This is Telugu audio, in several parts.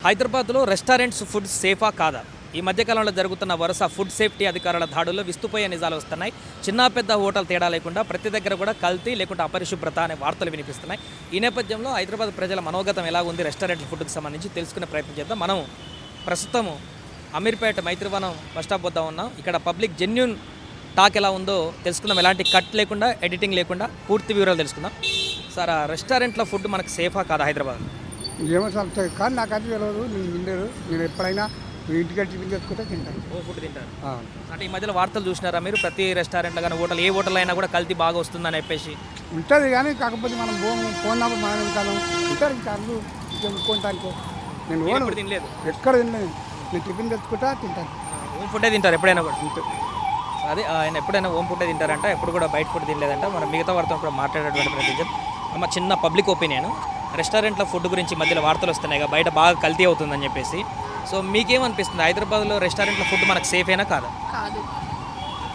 హైదరాబాద్లో రెస్టారెంట్స్ ఫుడ్ సేఫా కాదా? ఈ మధ్యకాలంలో జరుగుతున్న వరుస ఫుడ్ సేఫ్టీ అధికారుల దాడుల్లో విస్తుపోయే నిజాలు వస్తున్నాయి. చిన్న పెద్ద హోటల్ తేడా లేకుండా ప్రతి దగ్గర కూడా కల్తీ లేకుండా అపరిశుభ్రత అనే వార్తలు వినిపిస్తున్నాయి. ఈ నేపథ్యంలో హైదరాబాద్ ప్రజల మనోగతం ఎలా ఉంది రెస్టారెంట్ ఫుడ్కి సంబంధించి తెలుసుకునే ప్రయత్నం చేద్దాం. మనం ప్రస్తుతం అమీర్పేట మైత్రివనం బస్టాప్ వద్ద ఉన్నాం. ఇక్కడ పబ్లిక్ జెన్యూన్ టాక్ ఎలా ఉందో తెలుసుకుందాం. ఎలాంటి కట్ లేకుండా ఎడిటింగ్ లేకుండా పూర్తి వివరాలు తెలుసుకుందాం. సార్, ఆ రెస్టారెంట్ల ఫుడ్ మనకు సేఫా కాదా హైదరాబాద్? ఏమో సార్ కానీ నాకు అది తెలియదు. నేను తినలేరు. నేను ఎప్పుడైనా ఇంటికి టిఫిన్ తెచ్చుకుంటే తింటాను. ఓ ఫుడ్ తింటారు అంటే ఈ మధ్యలో వార్తలు చూసినారా మీరు? ప్రతి రెస్టారెంట్లో కానీ హోటల్ ఏ హోటల్ అయినా కూడా కల్తీ బాగా వస్తుందని చెప్పేసి ఉంటుంది. కానీ కాకపోతే మనం పోయినప్పుడు మనం తింటాను. ఉంటారు ఇంకా అల్లు కొనటానికి. నేను ఎప్పుడు తినలేదు, ఎక్కడ తినలేదు. నేను టిఫిన్ తెచ్చుకుంటా తింటాను. హోమ్ ఫుడ్డే తింటారు ఎప్పుడైనా కూడా? అదే ఆయన ఎప్పుడైనా హోమ్ ఫుడ్డే తింటారంట, ఎప్పుడు కూడా బయట ఫుడ్ తినలేదంట. మనం మిగతా వారితో కూడా మాట్లాడేటువంటి ప్రయత్నం. అమ్మ, చిన్న పబ్లిక్ ఒపీనియన్, రెస్టారెంట్ల ఫుడ్ గురించి మధ్యలో వార్తలు వస్తున్నాయి కదా, బయట బాగా కల్తీ అవుతుందని చెప్పేసి. సో మీకేమనిపిస్తుంది, హైదరాబాద్లో రెస్టారెంట్ల ఫుడ్ మనకు సేఫ్ అయినా కాదా? కాదు.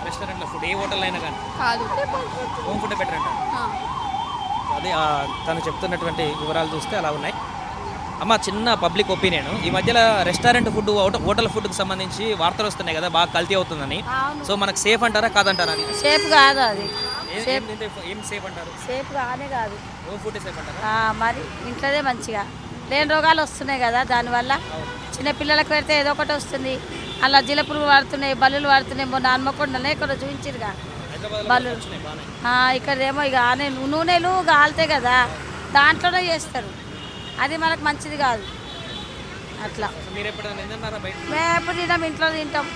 రెస్టారెంట్ల ఫుడ్ ఏ హోటల్ అయినా కానీ కాదు. హోమ్ ఫుడ్ బెటర్ అంటారు. అదే తను చెప్తున్నటువంటి వివరాలు చూస్తే అలా ఉన్నాయి. అమ్మ, చిన్న పబ్లిక్ ఒపీనియన్, ఈ మధ్యలో రెస్టారెంట్ ఫుడ్ హోటల్ ఫుడ్కి సంబంధించి వార్తలు వస్తున్నాయి కదా, బాగా కల్తీ అవుతుందని. సో మనకు సేఫ్ అంటారా కాదంటారా? అది సేఫ్ కాదు. అది ఏం సేఫ్ అంటారు? సేఫ్ కానే కాదు. హోమ్ ఫుడ్ సేఫ్ అంటారా? మరి ఇంట్లోనే మంచిగా లేని రోగాలు వస్తున్నాయి కదా, దానివల్ల చిన్నపిల్లలకు పెడితే ఏదో ఒకటి వస్తుంది. అలా జిల పురుగులు వాడుతున్నాయి, బల్లులు వాడుతున్నాయి. మొన్న హన్మకొండనే ఇక్కడ చూపించారుగా బల్లు. ఇక్కడేమో ఇక నూనెలు కాలుతాయి కదా, దాంట్లోనే చేస్తారు. అది మనకు మంచిది కాదు. అట్లా మేము ఎప్పుడు తింటాం, ఇంట్లో తింటాం.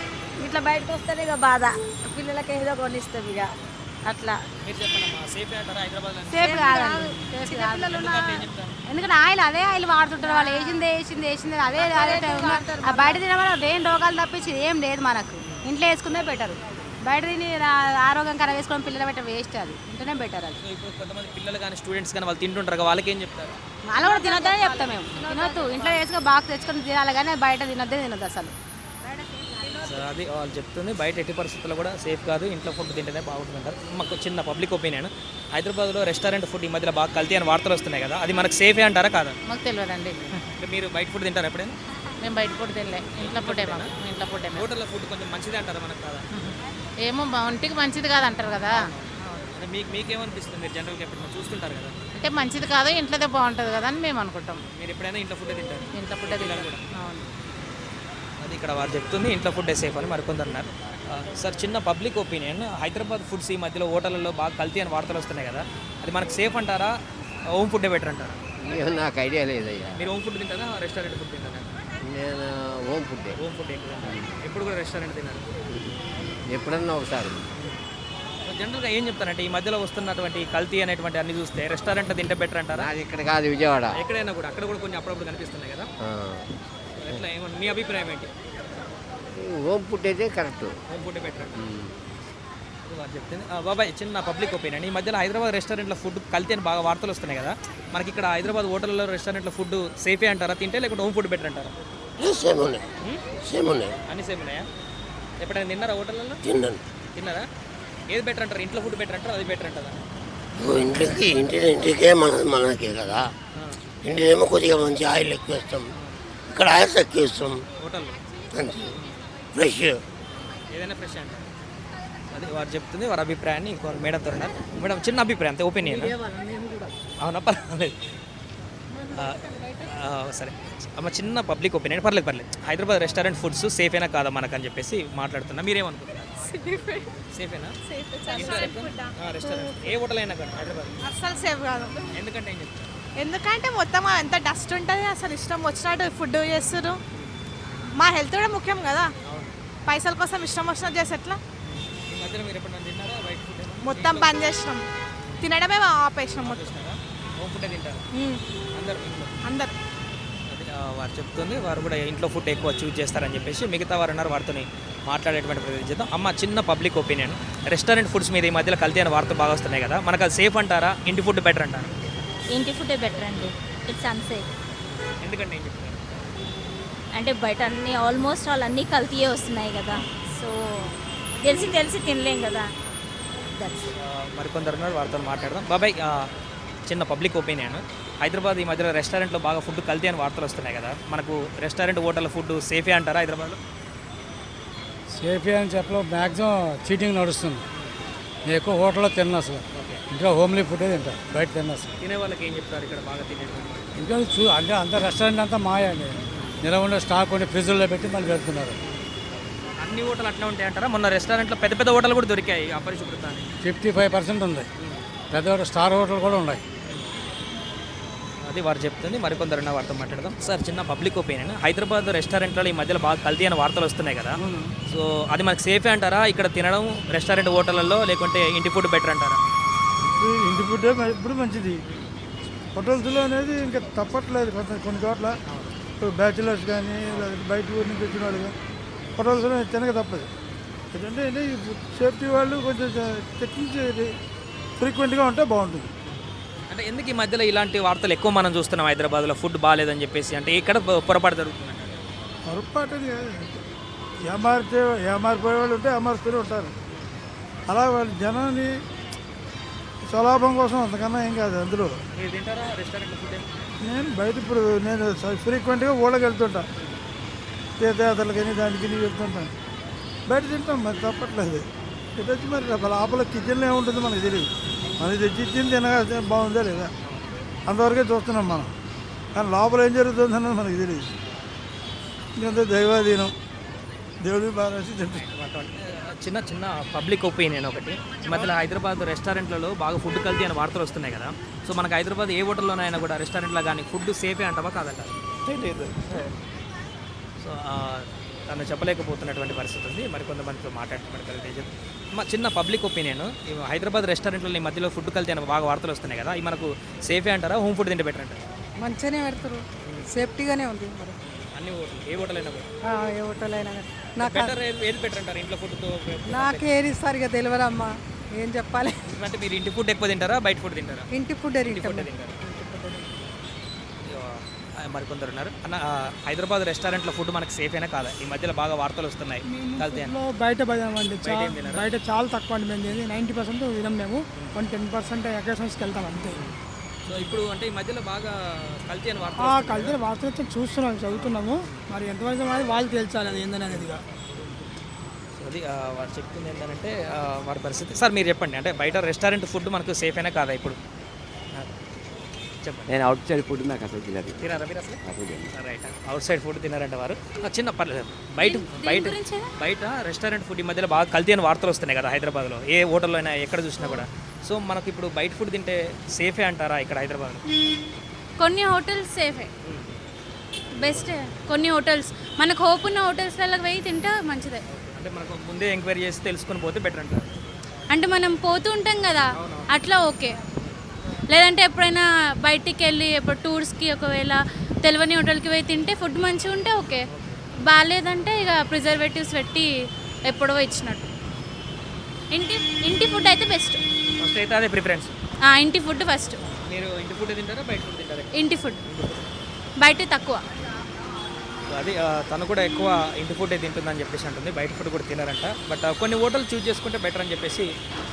ఇట్లా బయటకు వస్తేనే ఇక బాధ, పిల్లలకి ఏదో కొనిస్తాం ఇక అట్లా. సేఫ్ కాదు. ఎందుకంటే అదే ఆయిల్ వాడుతుంటారు. వాళ్ళు వేసింది అదే బయట తినమని దేని రోగాలు తప్పించి ఏం లేదు మనకు. ఇంట్లో వేసుకుందే బెటర్. బయట తిని ఆరోగ్యం ఖరాబ్ వేసుకొని పిల్లలు పెట్ట వేస్ట్. అది ఇంటనే బెటర్. అది ఇప్పుడు కొంతమంది పిల్లలు కానీ స్టూడెంట్స్ కానీ వాళ్ళు తింటుంటారు, వాళ్ళకి ఏం చెప్తారు? వాళ్ళు కూడా తినొద్దనే చెప్తాం మేము. తినొద్దు, ఇంట్లో వేసుకొని బాక్స్ తెచ్చుకొని తినాలి, కానీ బయట తినొద్దు అసలు. అది వాళ్ళు చెప్తుంది. బయట ఎట్టి పరిస్థితుల్లో కూడా సేఫ్ కాదు, ఇంట్లో ఫుడ్ తింటేనే బాగుంటుందంటారు. మాకు చిన్న పబ్లిక్ ఒపీనియన్, హైదరాబాద్లో రెస్టారెంట్ ఫుడ్ ఈ మధ్యలో బాగా కల్తీ అని వార్తలు వస్తున్నాయి కదా, అది మనకు సేఫే అంటారా కాదా? మాకు తెలియదండి. మీరు బయట ఫుడ్ తింటారు ఎప్పుడైనా? మేము బయట ఫుడ్ తినలే, ఇంట్లో ఫుడ్. ఇంట్లో ఫుడ్. హోటల్లో ఫుడ్ కొంచెం మంచిదే అంటారా మనకు కాదా? ఏమో ఒంటికి మంచిది కాదు అంటారు కదా. మీకేమనిపిస్తుంది? మీరు జనరల్గా ఎప్పుడైనా చూస్తుంటారు కదా, అంటే మంచిది కాదు, ఇంట్లోదే బాగుంటుంది కదా అని మేము అనుకుంటాం. మీరు ఎప్పుడైనా ఇంట్లో ఫుడ్ తింటారు? ఇంట్లో ఫుడ్ తినాలి కూడా. అవును. అది ఇక్కడ వారు చెప్తుంది, ఇంట్లో ఫుడ్ సేఫ్ అని మరికొందరు అన్నారు. సార్, చిన్న పబ్లిక్ ఒపీనియన్, హైదరాబాద్ ఫుడ్స్ ఈ మధ్యలో హోటళ్ళలో బాగా కల్తీ అని వార్తలు వస్తున్నాయి కదా, అది మనకు సేఫ్ అంటారా, హోమ్ ఫుడ్డే బెటర్ అంటారా? నాకు ఐడియా లేదయ్యా. మీరు హోమ్ ఫుడ్ తింటారా, రెస్టారెంట్ ఫుడ్ తింటారా? నేను హోమ్ ఫుడ్డే. హోమ్ ఫుడ్ ఎప్పుడు కూడా రెస్టారెంట్ తిన్నారు? ఎప్పుడన్నా ఒకసారి. జనరల్గా ఏం చెప్తారంటే ఈ మధ్యలో వస్తున్నటువంటి కల్తీ అనేటువంటి అన్ని చూస్తే రెస్టారెంట్లో తింటే బెటర్ అంటారా? అది ఇక్కడ కాదు, విజయవాడ. ఎక్కడైనా కూడా అక్కడ కూడా కొంచెం అప్పుడప్పుడు కనిపిస్తున్నాయి కదా, ఎట్లా ఏమన్నా మీ అభిప్రాయం ఏంటి? హోమ్ ఫుడ్ అయితే కరెక్ట్. హోమ్ ఫుడ్ బెటర్ అంటారు. చెప్తుంది బాబాయ్, చిన్న పబ్లిక్ ఒపీనియన్, ఈ మధ్యలో హైదరాబాద్ రెస్టారెంట్లో ఫుడ్ కల్తీ అని బాగా వార్తలు వస్తున్నాయి కదా, మనకి ఇక్కడ హైదరాబాద్ హోటల్లో రెస్టారెంట్లో ఫుడ్ సేఫే అంటారా తింటే, లేకపోతే హోమ్ ఫుడ్ బెటర్ అంటారా? అన్ని సేమ్ ఉన్నాయా? ఎప్పుడైనా తిన్నారా హోటల్లో? తిన్నారా? ఏది బెటర్ అంటారు? ఇంట్లో ఫుడ్ బెటర్ అంటారా, అది బెటర్ అంటారా? ఇంటికే మనకే కదా. ఇంటికేమో కొద్దిగా మంచి ఆయిల్ ఎక్కువ వేస్తాం, ఇక్కడ ఆయిల్ తక్కువ వేస్తాం. హోటల్లో మంచి ఫ్రెష్, ఏదైనా ఫ్రెష్ అంటారు. అది వారు చెప్తుంది, వారి అభిప్రాయాన్ని ఇంకో మేడంతో ఉన్నారు. మేడం, చిన్న అభిప్రాయం అంతే, ఒపీనియన్. అవునా? పర్లేదు. సరే అమ్మ, చిన్న పబ్లిక్ ఒపీనియన్, పర్లేదు. హైదరాబాద్ రెస్టారెంట్ ఫుడ్స్ సేఫేనా కాదా మనకు అని చెప్పేసి మాట్లాడుతున్నా, మీరేమనుకుంటున్నారు? సేఫేనా రెస్టారెంట్? ఏ హోటల్ అయినా కానీ హైదరాబాద్ అస్సలు సేఫ్ కాదు. ఎందుకంటే ఏం చెప్తారు? ఎందుకంటే మొత్తం ఎంత డస్ట్ ఉంటుంది, అసలు ఇష్టం వచ్చినట్టు ఫుడ్ చేస్తారు. మా హెల్త్ కూడా ముఖ్యం కదా, పైసల కోసం ఇష్టం వచ్చినట్టు చేసి ఎట్లా? ఈ మధ్యలో మీరు ఎప్పుడైనా తిన్నారా బయట ఫుడ్? మొత్తం బంద్ చేసినాం, తినడమే ఆపేసినాం మొత్తం. హోమ్ ఫుడ్ తింటారు అందరు. అది వారు చెప్తుంది, వారు కూడా ఇంట్లో ఫుడ్ ఎక్కువ చూజ్ చేస్తారని చెప్పేసి. మిగతా వారు ఉన్నారు, వారితో మాట్లాడేటువంటి ప్రయత్నం చేద్దాం. అమ్మ, చిన్న పబ్లిక్ ఒపీనియన్, రెస్టారెంట్ ఫుడ్స్ మీద ఈ మధ్యలో కల్తీ అనే వార్తలు బాగా వస్తున్నాయి కదా, మనకు అది సేఫ్ అంటారా, ఇంటి ఫుడ్ బెటర్ అంటారా? ఇంటి ఫుడ్ బెటర్ అండి. It's unsafe. ఎందుకంటే ఏం చెప్తారు? అంటే బయట అన్నీ ఆల్మోస్ట్ అన్నీ కల్తీయే వస్తున్నాయి కదా, సో తెలిసి తినలేం కదా. మరికొందరు ఉన్నారు, వారితో మాట్లాడదాం. బాబాయ్, చిన్న పబ్లిక్ ఒపీనియన్, హైదరాబాద్ ఈ మధ్యలో రెస్టారెంట్లో బాగా ఫుడ్ కల్తీ అని వార్తలు వస్తున్నాయి కదా, మనకు రెస్టారెంట్ హోటల్ ఫుడ్ సేఫే అంటారా హైదరాబాద్లో? సేఫీ అని చెప్పలో మ్యాక్సిమం చీటింగ్ నడుస్తుంది. నేను ఎక్కువ హోటల్లో తిన్నా అసలు, ఇంకా హోమ్లీ ఫుడ్ తింటా, బయట తిన్నా అసలు. తినే వాళ్ళకి ఏం చెప్తారు ఇక్కడ బాగా తినేటువంటి? ఇంకా అంటే అంత రెస్టారెంట్ అంతా మాయా అండి, నిలవ ఉండే స్టాక్ ఉండి ఫ్రిడ్జ్లో పెట్టి మళ్ళీ పెడుతున్నారు. అన్ని హోటల్ అట్లా ఉంటాయి అంటారా? మొన్న రెస్టారెంట్లో పెద్ద పెద్ద హోటల్ కూడా దొరికాయి అపరిశుభ్రత అని. 55% ఉంది, పెద్ద స్టార్ హోటల్ కూడా ఉన్నాయి. అది వారు చెప్తుంది. మరికొందరు ఉన్న వారితో మాట్లాడదాం. సార్, చిన్న పబ్లిక్ ఒపీనియన్, హైదరాబాద్ రెస్టారెంట్లో ఈ మధ్యలో బాగా కల్తీ అనే వార్తలు వస్తున్నాయి కదా, సో అది మనకు సేఫే అంటారా ఇక్కడ తినడం రెస్టారెంట్ హోటళ్ళల్లో, లేకుంటే ఇంటి ఫుడ్ బెటర్ అంటారా? ఇంటి ఫుడ్ ఇప్పుడు మంచిది, హోటల్స్లో అనేది ఇంకా తప్పట్లేదు. కొన్ని చోట్ల బ్యాచులర్స్ కానీ బయట ఊరి నుంచి వచ్చిన వాళ్ళు కానీ హోటల్స్లో తినక తప్పదు. ఎందుకంటే ఈ సేఫ్టీ వాళ్ళు కొంచెం చెకింగ్ ఫ్రీక్వెంట్గా ఉంటే బాగుంటుంది. అంటే ఎందుకు ఈ మధ్యలో ఇలాంటి వార్తలు ఎక్కువ మనం చూస్తున్నాం హైదరాబాద్లో ఫుడ్ బాగాలేదని చెప్పేసి? అంటే ఇక్కడ పొరపాటు జరుగుతుంది. పొరపాటు ఏమారిపోయే వాళ్ళు ఉంటే ఏమారుస్తూనే ఉంటారు. అలా వాళ్ళు జనాన్ని స్వలాభం కోసం అంతకన్నా ఏం కాదు అందులో. మీరు తింటారా రెస్టారెంట్ ఫుడ్? నేను బయట ఇప్పుడు నేను ఫ్రీక్వెంట్గా ఊళ్ళకి వెళ్తుంటా, తీర్థయాత్రలకని దానికి వెళ్తుంటాను, బయట తింటాం, మరి తప్పట్లేదు. ఇటు వచ్చి మరి లోపల కిచెన్లో ఏముంటుందో మనకు తెలియదు, మనకి తెచ్చి ఇచ్చింది తినగా బాగుందా లేదా అంతవరకే చూస్తున్నాం మనం, కానీ లోపల ఏం జరుగుతుంది అన్నది మనకు తెలియదు. ఇంకంతా దైవాధీనం, దేవుడికి బాగా రాసి తింటాం. చిన్న చిన్న పబ్లిక్ ఒపీనియన్ ఒకటి, ఈ మధ్యలో హైదరాబాద్ రెస్టారెంట్లలో బాగా ఫుడ్ కల్తీ అని వార్తలు వస్తున్నాయి కదా, సో మనకు హైదరాబాద్ ఏ హోటల్లోనైనా కూడా రెస్టారెంట్లో కానీ ఫుడ్ సేఫే అంటావా కాదంట? సో తను చెప్పలేకపోతున్నటువంటి పరిస్థితి ఉంది. మరికొంతమందితో మాట్లాడుతున్నట్టు చిన్న పబ్లిక్ ఒపీనియన్, హైదరాబాద్ రెస్టారెంట్లో ఈ మధ్యలో ఫుడ్ కల్తీ అని బాగా వార్తలు వస్తున్నాయి కదా, ఇవి మనకు సేఫే అంటారా హోమ్ ఫుడ్ తింటే బెటర్ అంటారా? మంచిగానే పెడతారు, సేఫ్టీగానే ఉంది మరి. అన్ని హోటల్ ఏ హోటల్ అయినా కూడా ఏ హోటల్ అయినా కానీ నాకు బెటర్ ఏది బెటర్ అంటారు ఇంట్లో ఫుడ్తో? నాకు ఏది ఇస్తారు ఇక తెలియదమ్మా, ఏం చెప్పాలి. అంటే మీరు ఇంటి ఫుడ్ ఎక్కువ తింటారా బయట ఫుడ్ తింటారా? ఇంటి ఫుడ్ ఇంటి ఫుడ్ తింటారు. మరికొందరు ఉన్నారు. అన్న, హైదరాబాద్ రెస్టారెంట్లో ఫుడ్ మనకు సేఫ్ అయినా కాదా? ఈ మధ్యలో బాగా వార్తలు వస్తున్నాయి కల్తీ అని. బయట భయమండి, బయట ఏం తినరా? బయట చాలా తక్కువ అండి, మేము 90% వినం, మేము 10% అకేషన్స్కి వెళ్తాం అంతే. సో ఇప్పుడు అంటే ఈ మధ్యలో బాగా కల్తీ అని వార్తలు కలిసి వార్తలు చూస్తున్నాం, చదువుతున్నాము, మరి ఎంతవరకు మరి వాళ్ళు తేల్చాలి అది ఏందని అనేదిగా. సో అది వారు చెప్తుంది ఏంటంటే వారి పరిస్థితి. సార్ మీరు చెప్పండి, అంటే బయట రెస్టారెంట్ ఫుడ్ మనకు సేఫ్ అయినా కాదా ఇప్పుడు? చెప్పండి. నేను అవుట్ సైడ్ ఫుడ్ నాకు అసలు తెలియదు. తినారా మీరు అసలు? రైట్, అవుట్ సైడ్ ఫుడ్ తినారంట వారు. చిన్న పర్లేదు, బయట బయట బయట రెస్టారెంట్ ఫుడ్ ఈ మధ్యలో బాగా కల్తీ అని వార్తలు వస్తున్నాయి కదా హైదరాబాద్లో, ఏ హోటల్లో అయినా ఎక్కడ చూసినా కూడా. సో మనకు ఇప్పుడు బయట ఫుడ్ తింటే సేఫే అంటారా ఇక్కడ హైదరాబాద్లో? కొన్ని హోటల్స్ సేఫే, బెస్ట్. కొన్ని హోటల్స్ మనకు హోప్ ఉన్న హోటల్స్లలో పోయి తింటే మంచిదే. అంటే మనకు ముందే ఎంక్వైరీ చేసి తెలుసుకొని పోతే బెటర్ అంటారు. అంటే మనం పోతూ ఉంటాం కదా, అట్లా ఓకే. లేదంటే ఎప్పుడైనా బయటికి వెళ్ళి ఎప్పుడు టూర్స్కి ఒకవేళ తెలియని హోటల్కి పోయి తింటే ఫుడ్ మంచిగా ఉంటే ఓకే, బాగాలేదంటే ఇక ప్రిజర్వేటివ్స్ పెట్టి ఎప్పుడో ఇచ్చినట్టు. ఇంటి ఫుడ్ అయితే బెస్ట్. ఫస్ట్ అయితే అదే ప్రిఫరెన్స్. ఇంటి ఫుడ్ ఫస్ట్. మీరు ఇంటి ఫుడ్ తింటారా బయట ఫుడ్ తింటారా? ఇంటి ఫుడ్, బయట తక్కువ. అది తను కూడా ఎక్కువ ఇంటి ఫుడ్ తింటుందని చెప్పేసి అంటుంది, బయట ఫుడ్ కూడా తినారంట. బట్ కొన్ని హోటల్ చూస్ చేసుకుంటే బెటర్ అని చెప్పేసి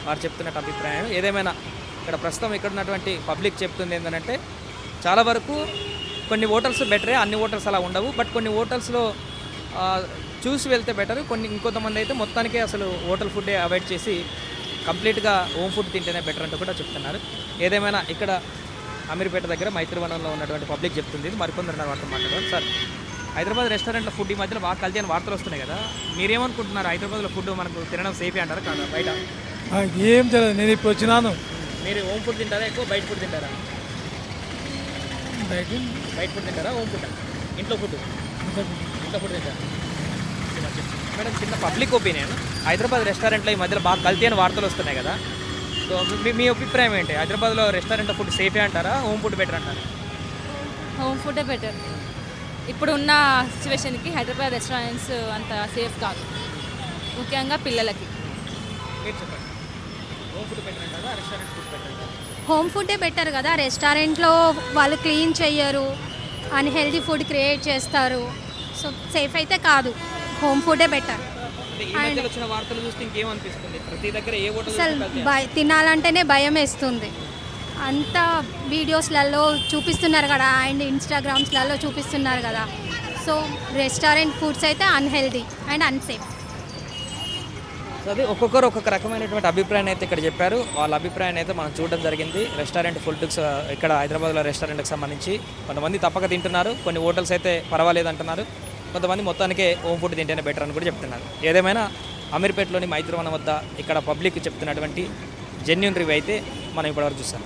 వారు చెప్తున్నట్టు అభిప్రాయం. ఏదేమైనా ఇక్కడ ప్రస్తుతం ఇక్కడ ఉన్నటువంటి పబ్లిక్ చెప్తుంది ఏంటంటే చాలా వరకు కొన్ని హోటల్స్ బెటరే, అన్ని హోటల్స్ అలా ఉండవు. బట్ కొన్ని హోటల్స్లో చూసి వెళ్తే బెటర్, ఇంకొంతమంది అయితే మొత్తానికే అసలు హోటల్ ఫుడ్డే అవాయిడ్ చేసి కంప్లీట్గా హోమ్ ఫుడ్ తింటేనే బెటర్ అంటూ కూడా చెప్తున్నారు. ఏదేమైనా ఇక్కడ అమీర్పేట దగ్గర మైత్రివనంలో ఉన్నటువంటి పబ్లిక్ చెప్తుంది. మరికొందరు వారితో మాట్లాడారు. సార్, హైదరాబాద్ రెస్టారెంట్లో ఫుడ్ ఈ మధ్యలో బాగా కల్తీ అని వార్తలు వస్తున్నాయి కదా, మీరేమనుకుంటున్నారు? హైదరాబాద్లో ఫుడ్ మనకు తినడం సేఫే అంటారా కాదా బయట? ఏం తెలియదు, నేను ఇప్పుడు వచ్చినాను. మీరు హోమ్ ఫుడ్ తింటారా ఎక్కువ బయట ఫుడ్ తింటారా? బయట ఫుడ్ తింటారా హోమ్ ఫుడ్? ఇంట్లో ఫుడ్ తింటారా? మేడం, చిన్న పబ్లిక్ ఒపీనియన్, హైదరాబాద్ రెస్టారెంట్లో ఈ మధ్యలో బాగా కల్తీ అని వార్తలు వస్తున్నాయి కదా, సో మీ అభిప్రాయం ఏంటి? హైదరాబాద్లో రెస్టారెంట్లో ఫుడ్ సేఫే అంటారా హోమ్ ఫుడ్ బెటర్ అంటారా? హోమ్ ఫుడే బెటర్. ఇప్పుడు ఉన్న సిచ్యువేషన్కి హైదరాబాద్ రెస్టారెంట్స్ అంత సేఫ్ కాదు, ముఖ్యంగా పిల్లలకి. మీరు చెప్పండి, హోమ్ ఫుడ్ బెటర్ అంటారా రెస్టారెంట్ ఫుడ్ బెటర్ అంటారా? హోమ్ ఫుడ్డే బెటర్ కదా, రెస్టారెంట్లో వాళ్ళు క్లీన్ చెయ్యరు, అన్హెల్దీ ఫుడ్ క్రియేట్ చేస్తారు, సో సేఫ్ అయితే కాదు, హోమ్ ఫుడ్డే బెటర్. అంటే ఈ మధ్యలో వచ్చిన వార్తలు చూస్తే ఇంకేమనిపిస్తుంది? ప్రతి దగ్గర ఏ హోటల్ అసలు తినాలంటేనే భయం వేస్తుంది. అంత వీడియోస్లలో చూపిస్తున్నారు కదా అండ్ ఇన్స్టాగ్రామ్స్లలో చూపిస్తున్నారు కదా. సో రెస్టారెంట్ ఫుడ్స్ అయితే అన్హెల్దీ అండ్ అన్సేఫ్. సో అది ఒక్కొక్కరు ఒక్కొక్క రకమైనటువంటి అభిప్రాయాన్ని అయితే ఇక్కడ చెప్పారు. వాళ్ళ అభిప్రాయాన్ని అయితే మనం చూడడం జరిగింది. రెస్టారెంట్ ఫుడ్కి ఇక్కడ హైదరాబాద్లో రెస్టారెంట్కి సంబంధించి కొంతమంది తప్పక తింటున్నారు, కొన్ని హోటల్స్ అయితే పర్వాలేదు అంటున్నారు, కొంతమంది మొత్తానికే హోమ్ ఫుడ్ తింటేనే బెటర్ అని కూడా చెప్తున్నారు. ఏదేమైనా అమీర్పేటలోని మైత్రివనం వద్ద ఇక్కడ పబ్లిక్ చెప్తున్నటువంటి జెన్యూన్ రివ్యూ అయితే మనం ఇప్పటివరకు చూస్తాం.